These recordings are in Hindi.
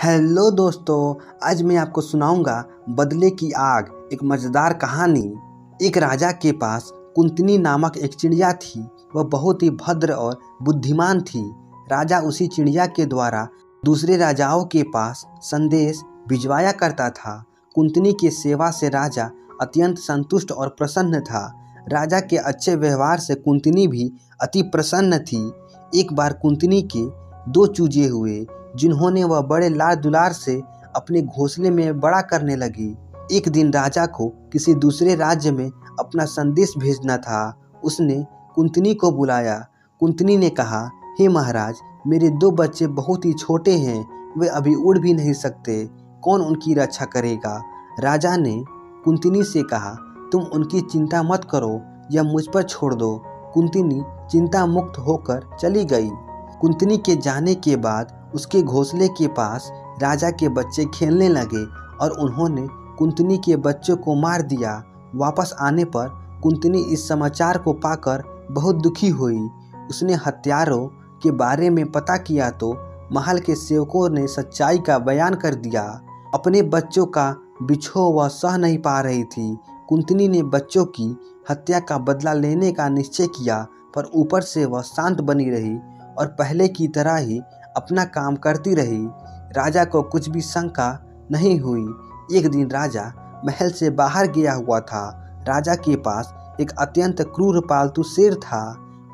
हेलो दोस्तों, आज मैं आपको सुनाऊंगा बदले की आग, एक मज़ेदार कहानी। एक राजा के पास कुंतनी नामक एक चिड़िया थी। वह बहुत ही भद्र और बुद्धिमान थी। राजा उसी चिड़िया के द्वारा दूसरे राजाओं के पास संदेश भिजवाया करता था। कुंतनी की सेवा से राजा अत्यंत संतुष्ट और प्रसन्न था। राजा के अच्छे व्यवहार से कुंतनी भी अति प्रसन्न थी। एक बार कुंतनी के दो चूजे हुए, जिन्होंने वह बड़े लाड दुलार से अपने घोंसले में बड़ा करने लगी। एक दिन राजा को किसी दूसरे राज्य में अपना संदेश भेजना था। उसने कुंतनी को बुलाया। कुंतनी ने कहा, हे महाराज, मेरे दो बच्चे बहुत ही छोटे हैं, वे अभी उड़ भी नहीं सकते, कौन उनकी रक्षा करेगा। राजा ने कुंतनी से कहा, तुम उनकी चिंता मत करो, यह मुझ पर छोड़ दो। कुंतनी चिंता मुक्त होकर चली गई। कुंतनी के जाने के बाद उसके घोंसले के पास राजा के बच्चे खेलने लगे और उन्होंने कुंतनी के बच्चों को मार दिया। वापस आने पर कुंतनी इस समाचार को पाकर बहुत दुखी हुई। उसने हत्यारों के बारे में पता किया तो महल के सेवकों ने सच्चाई का बयान कर दिया। अपने बच्चों का बिछोह वह सह नहीं पा रही थी। कुंतनी ने बच्चों की हत्या का बदला लेने का निश्चय किया, पर ऊपर से वह शांत बनी रही और पहले की तरह ही अपना काम करती रही। राजा को कुछ भी शंका नहीं हुई। एक दिन राजा महल से बाहर गया हुआ था। राजा के पास एक अत्यंत क्रूर पालतू शेर था।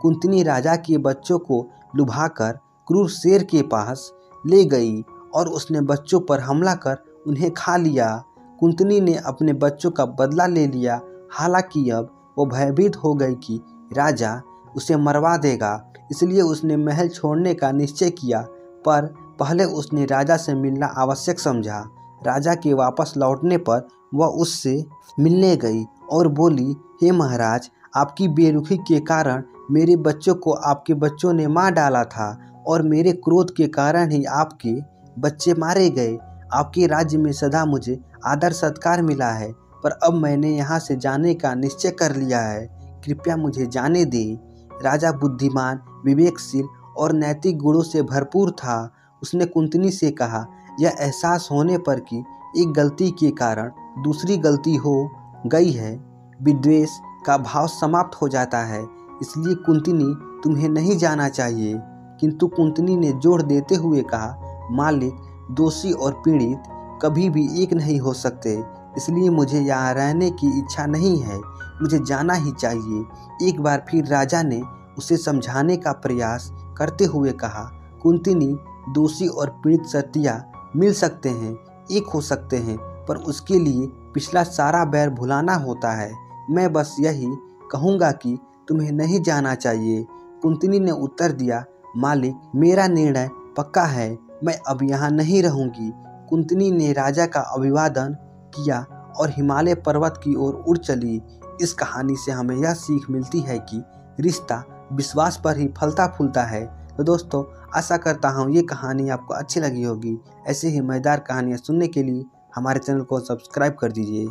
कुंतनी राजा के बच्चों को लुभाकर क्रूर शेर के पास ले गई और उसने बच्चों पर हमला कर उन्हें खा लिया। कुंतनी ने अपने बच्चों का बदला ले लिया। हालांकि अब वो भयभीत हो गई कि राजा उसे मरवा देगा, इसलिए उसने महल छोड़ने का निश्चय किया, पर पहले उसने राजा से मिलना आवश्यक समझा। राजा के वापस लौटने पर वह उससे मिलने गई और बोली, हे महाराज, आपकी बेरुखी के कारण मेरे बच्चों को आपके बच्चों ने मार डाला था और मेरे क्रोध के कारण ही आपके बच्चे मारे गए। आपके राज्य में सदा मुझे आदर सत्कार मिला है, पर अब मैंने यहाँ से जाने का निश्चय कर लिया है, कृपया मुझे जाने दें। राजा बुद्धिमान, विवेकशील और नैतिक गुणों से भरपूर था। उसने कुंतनी से कहा, यह एहसास होने पर कि एक गलती के कारण दूसरी गलती हो गई है, विद्वेष का भाव समाप्त हो जाता है, इसलिए कुंतनी तुम्हें नहीं जाना चाहिए। किंतु कुंतनी ने जोर देते हुए कहा, मालिक, दोषी और पीड़ित कभी भी एक नहीं हो सकते, इसलिए मुझे यहाँ रहने की इच्छा नहीं है, मुझे जाना ही चाहिए। एक बार फिर राजा ने उसे समझाने का प्रयास करते हुए कहा, कुंतनी, दोषी और पीड़ित सत्या मिल सकते हैं, एक हो सकते हैं, पर उसके लिए पिछला सारा बैर भुलाना होता है। मैं बस यही कहूँगा कि तुम्हें नहीं जाना चाहिए। कुंतनी ने उत्तर दिया, मालिक, मेरा निर्णय पक्का है, मैं अब यहाँ नहीं रहूँगी। कुंतनी ने राजा का अभिवादन किया और हिमालय पर्वत की ओर उड़ चली। इस कहानी से हमें यह सीख मिलती है कि रिश्ता विश्वास पर ही फलता फूलता है। तो दोस्तों, आशा करता हूँ ये कहानी आपको अच्छी लगी होगी। ऐसे ही मज़ेदार कहानियाँ सुनने के लिए हमारे चैनल को सब्सक्राइब कर दीजिए।